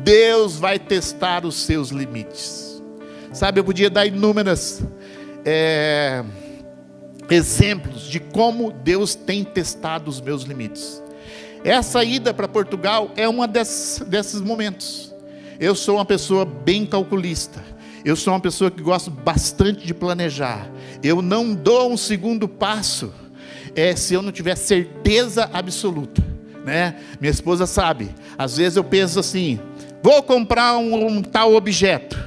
Deus vai testar os seus limites. Sabe, eu podia dar inúmeras exemplos de como Deus tem testado os meus limites. Essa ida para Portugal é uma desses momentos. Eu sou uma pessoa bem calculista. Eu sou uma pessoa que gosto bastante de planejar. Eu não dou um segundo passo se eu não tiver certeza absoluta, né? Minha esposa sabe. Às vezes eu penso assim: vou comprar um tal objeto.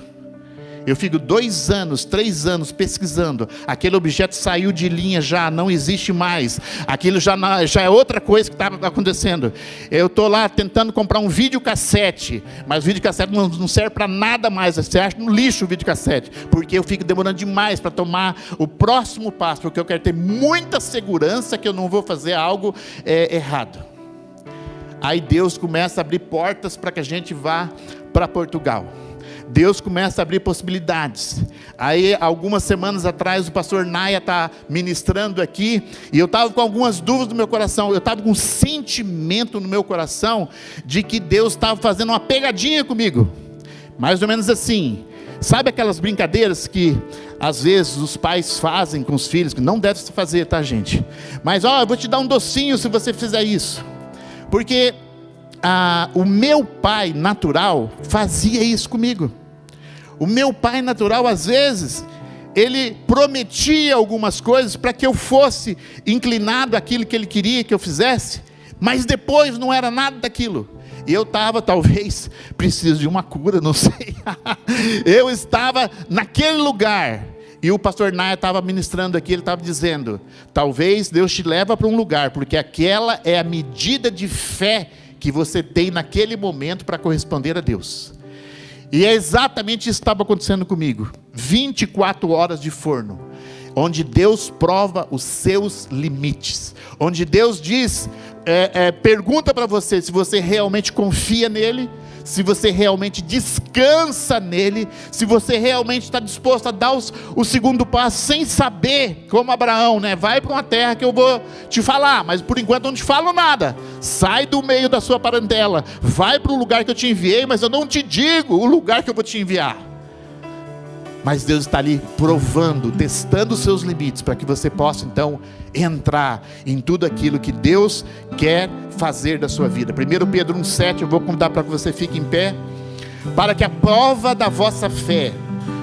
Eu fico 2 anos, 3 anos pesquisando. Aquele objeto saiu de linha já, não existe mais. Aquilo já é outra coisa que está acontecendo. Eu estou lá tentando comprar um videocassete, mas o videocassete não serve para nada mais. Você acha no lixo o videocassete, porque eu fico demorando demais para tomar o próximo passo, porque eu quero ter muita segurança que eu não vou fazer algo errado. Aí Deus começa a abrir portas para que a gente vá para Portugal. Deus começa a abrir possibilidades. Aí, algumas semanas atrás, o pastor Naya está ministrando aqui, e eu estava com algumas dúvidas no meu coração, eu estava com um sentimento no meu coração, de que Deus estava fazendo uma pegadinha comigo, mais ou menos assim. Sabe aquelas brincadeiras que, às vezes, os pais fazem com os filhos, que não deve se fazer, tá, gente? Mas, eu vou te dar um docinho se você fizer isso, porque o meu pai natural fazia isso comigo. O meu pai natural, às vezes, ele prometia algumas coisas para que eu fosse inclinado àquilo que ele queria que eu fizesse, mas depois não era nada daquilo. E eu estava, talvez, preciso de uma cura, não sei. Eu estava naquele lugar, e o pastor Naya estava ministrando aqui, ele estava dizendo, talvez Deus te leva para um lugar, porque aquela é a medida de fé que você tem naquele momento para corresponder a Deus. E é exatamente isso que estava acontecendo comigo. 24 horas de forno, onde Deus prova os seus limites, onde Deus diz, pergunta para você se você realmente confia nele, se você realmente descansa nele, se você realmente está disposto a dar o segundo passo, sem saber, como Abraão, né? Vai para uma terra que eu vou te falar, mas por enquanto não te falo nada. Sai do meio da sua parentela, vai para o lugar que eu te enviei, mas eu não te digo o lugar que eu vou te enviar. Mas Deus está ali provando, testando os seus limites, para que você possa então entrar em tudo aquilo que Deus quer fazer da sua vida. 1 Pedro 1,7, eu vou convidar para que você fique em pé. Para que a prova da vossa fé,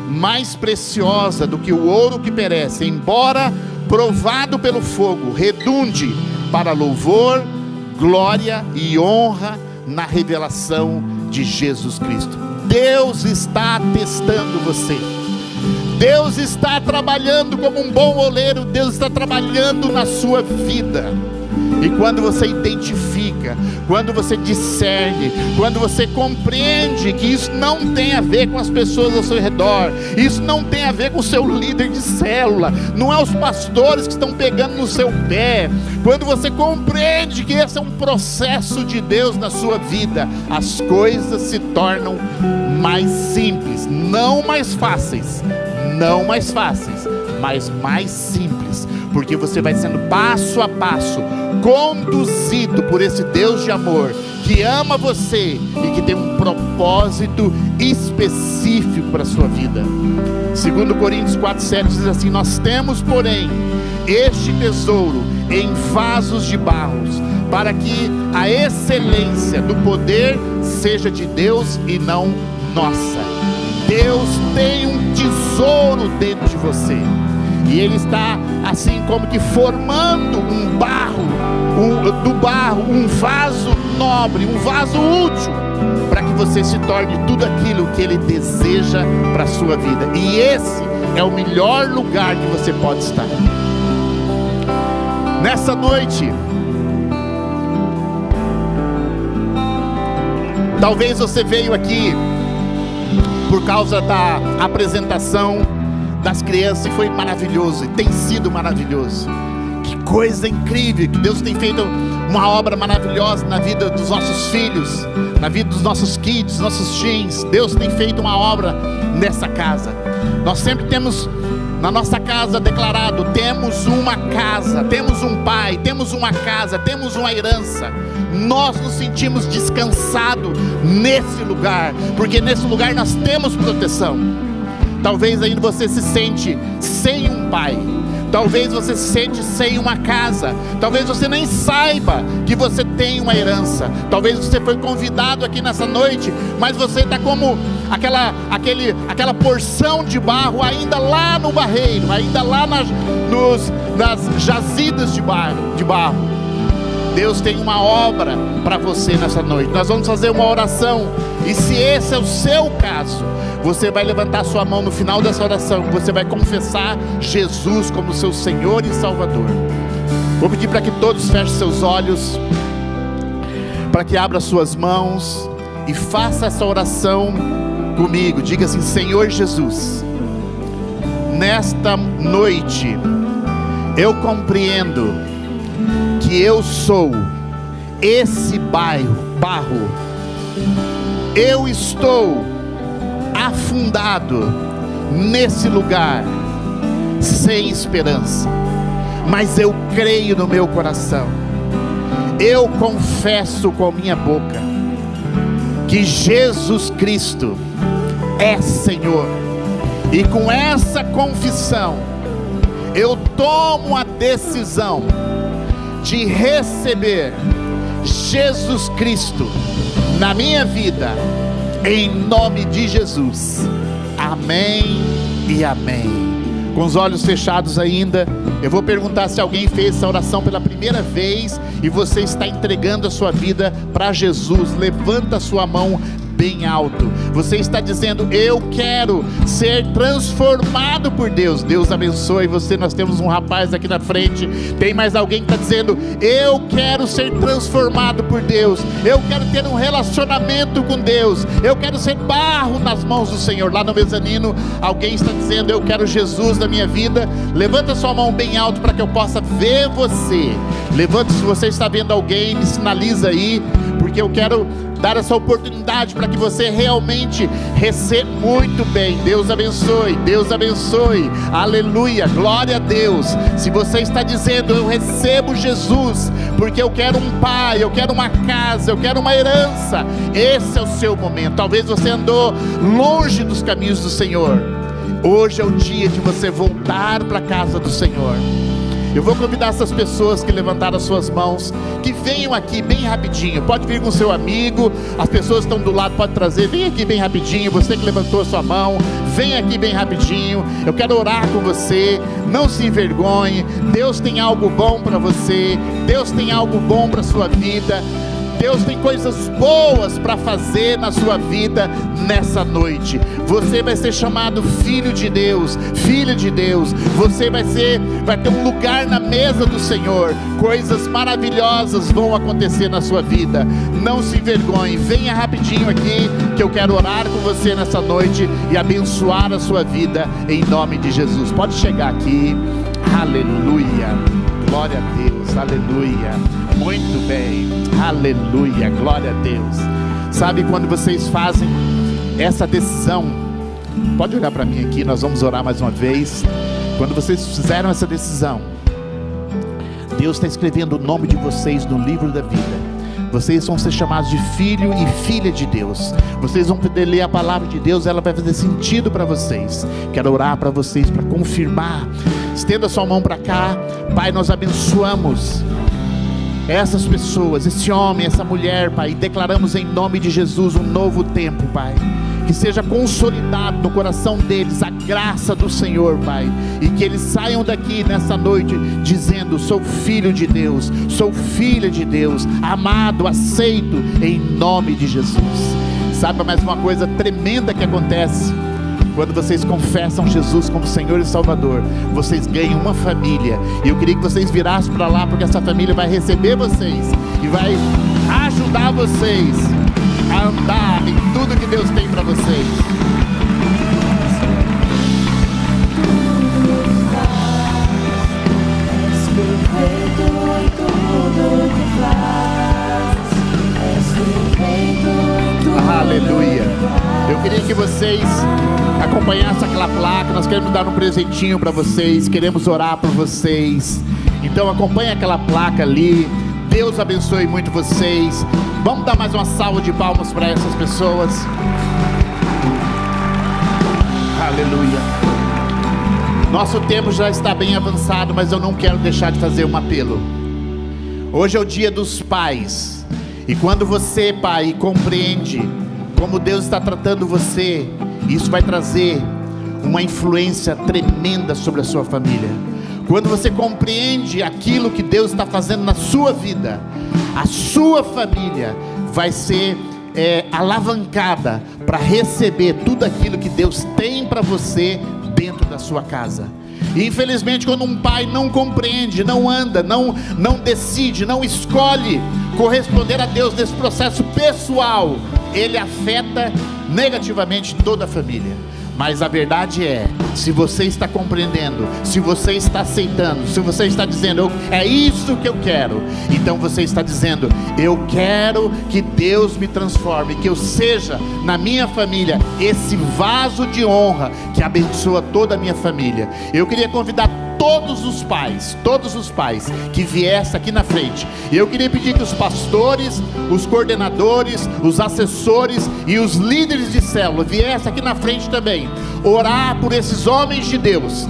mais preciosa do que o ouro que perece, embora provado pelo fogo, redunde para louvor, glória e honra na revelação de Jesus Cristo. Deus está testando você. Deus está trabalhando como um bom oleiro. Deus está trabalhando na sua vida. E quando você identifica, quando você discerne, quando você compreende que isso não tem a ver com as pessoas ao seu redor, isso não tem a ver com o seu líder de célula, não é os pastores que estão pegando no seu pé, quando você compreende que esse é um processo de Deus na sua vida, as coisas se tornam mais simples, não mais fáceis, mas mais simples, porque você vai sendo passo a passo conduzido por esse Deus de amor que ama você e que tem um propósito específico para a sua vida. 2 Coríntios 4,7 diz assim: nós temos, porém, este tesouro em vasos de barros, para que a excelência do poder seja de Deus e não nossa. Deus tem um tesouro dentro de você, e Ele está assim como que formando um vaso nobre, um vaso útil, para que você se torne tudo aquilo que Ele deseja para a sua vida. E esse é o melhor lugar que você pode estar. Nessa noite, talvez você veio aqui por causa da apresentação das crianças, e foi maravilhoso, e tem sido maravilhoso. Que coisa incrível, que Deus tem feito uma obra maravilhosa na vida dos nossos filhos, na vida dos nossos kids, nossos teens. Deus tem feito uma obra nessa casa. Nós sempre temos na nossa casa declarado: temos uma casa, temos um pai, temos uma casa, temos uma herança. Nós nos sentimos descansados nesse lugar, porque nesse lugar nós temos proteção. Talvez ainda você se sente sem um pai, talvez você se sente sem uma casa, talvez você nem saiba que você tem uma herança, talvez você foi convidado aqui nessa noite, mas você está como aquela porção de barro ainda lá no barreiro, ainda lá nas jazidas de barro. Deus tem uma obra para você nessa noite. Nós vamos fazer uma oração, e se esse é o seu caso, você vai levantar sua mão no final dessa oração, você vai confessar Jesus como seu Senhor e Salvador. Vou pedir para que todos fechem seus olhos, para que abra suas mãos e faça essa oração comigo. Diga assim: Senhor Jesus, nesta noite eu compreendo que eu sou esse barro, eu estou afundado nesse lugar, sem esperança, mas eu creio no meu coração, eu confesso com a minha boca que Jesus Cristo é Senhor, e com essa confissão eu tomo a decisão de receber Jesus Cristo na minha vida, em nome de Jesus, amém e amém. Com os olhos fechados ainda, eu vou perguntar se alguém fez essa oração pela primeira vez e você está entregando a sua vida para Jesus. Levanta a sua mão bem alto. Você está dizendo: eu quero ser transformado por Deus. Deus abençoe você. Nós temos um rapaz aqui na frente. Tem mais alguém que está dizendo: eu quero ser transformado por Deus, eu quero ter um relacionamento com Deus, eu quero ser barro nas mãos do Senhor. Lá no mezanino alguém está dizendo: eu quero Jesus na minha vida. Levanta sua mão bem alto para que eu possa ver você. Levanta, se você está vendo alguém, me sinaliza aí, porque eu quero dar essa oportunidade para que você realmente receba. Muito bem, Deus abençoe, Deus abençoe, aleluia, glória a Deus. Se você está dizendo: eu recebo Jesus, porque eu quero um pai, eu quero uma casa, eu quero uma herança, esse é o seu momento. Talvez você andou longe dos caminhos do Senhor, hoje é o dia de você voltar para a casa do Senhor. Eu vou convidar essas pessoas que levantaram as suas mãos, que venham aqui bem rapidinho. Pode vir com seu amigo, as pessoas que estão do lado pode trazer. Vem aqui bem rapidinho, você que levantou a sua mão, vem aqui bem rapidinho. Eu quero orar com você. Não se envergonhe, Deus tem algo bom para você, Deus tem algo bom para a sua vida. Deus tem coisas boas para fazer na sua vida nessa noite. Você vai ser chamado filho de Deus, filha de Deus. Você vai ter um lugar na mesa do Senhor. Coisas maravilhosas vão acontecer na sua vida. Não se envergonhe, venha rapidinho aqui, que eu quero orar com você nessa noite e abençoar a sua vida em nome de Jesus. Pode chegar aqui. Aleluia, glória a Deus, aleluia. Muito bem, aleluia, glória a Deus. Sabe, quando vocês fazem essa decisão, pode olhar para mim aqui, nós vamos orar mais uma vez. Quando vocês fizeram essa decisão, Deus está escrevendo o nome de vocês no livro da vida. Vocês vão ser chamados de filho e filha de Deus. Vocês vão poder ler a palavra de Deus, ela vai fazer sentido para vocês. Quero orar para vocês, para confirmar. Estenda sua mão para cá. Pai, nós abençoamos essas pessoas, esse homem, essa mulher, Pai, e declaramos em nome de Jesus um novo tempo, Pai. Que seja consolidado no coração deles a graça do Senhor, Pai, e que eles saiam daqui nessa noite dizendo: sou filho de Deus, sou filha de Deus, amado, aceito em nome de Jesus. Sabe mais uma coisa tremenda que acontece? Quando vocês confessam Jesus como Senhor e Salvador, vocês ganham uma família. E eu queria que vocês virassem para lá, porque essa família vai receber vocês e vai ajudar vocês a andar em tudo que Deus tem para vocês. Aleluia. Eu queria que vocês acompanhassem aquela placa. Nós queremos dar um presentinho para vocês, queremos orar por vocês. Então acompanhe aquela placa ali. Deus abençoe muito vocês. Vamos dar mais uma salva de palmas para essas pessoas. Aleluia. Nosso tempo já está bem avançado, mas eu não quero deixar de fazer um apelo. Hoje é o dia dos pais. E quando você, pai, compreende como Deus está tratando você, isso vai trazer uma influência tremenda sobre a sua família. Quando você compreende aquilo que Deus está fazendo na sua vida, a sua família vai ser alavancada para receber tudo aquilo que Deus tem para você dentro da sua casa. E infelizmente, quando um pai não compreende, não anda, não decide, não escolhe corresponder a Deus nesse processo pessoal, ele afeta negativamente toda a família. Mas a verdade é, se você está compreendendo, se você está aceitando, se você está dizendo, é isso que eu quero, então você está dizendo, eu quero que Deus me transforme, que eu seja na minha família esse vaso de honra que abençoa toda a minha família. Eu queria convidar todos os pais que viessem aqui na frente. E eu queria pedir que os pastores, os coordenadores, os assessores e os líderes de célula viessem aqui na frente também, orar por esses homens de Deus.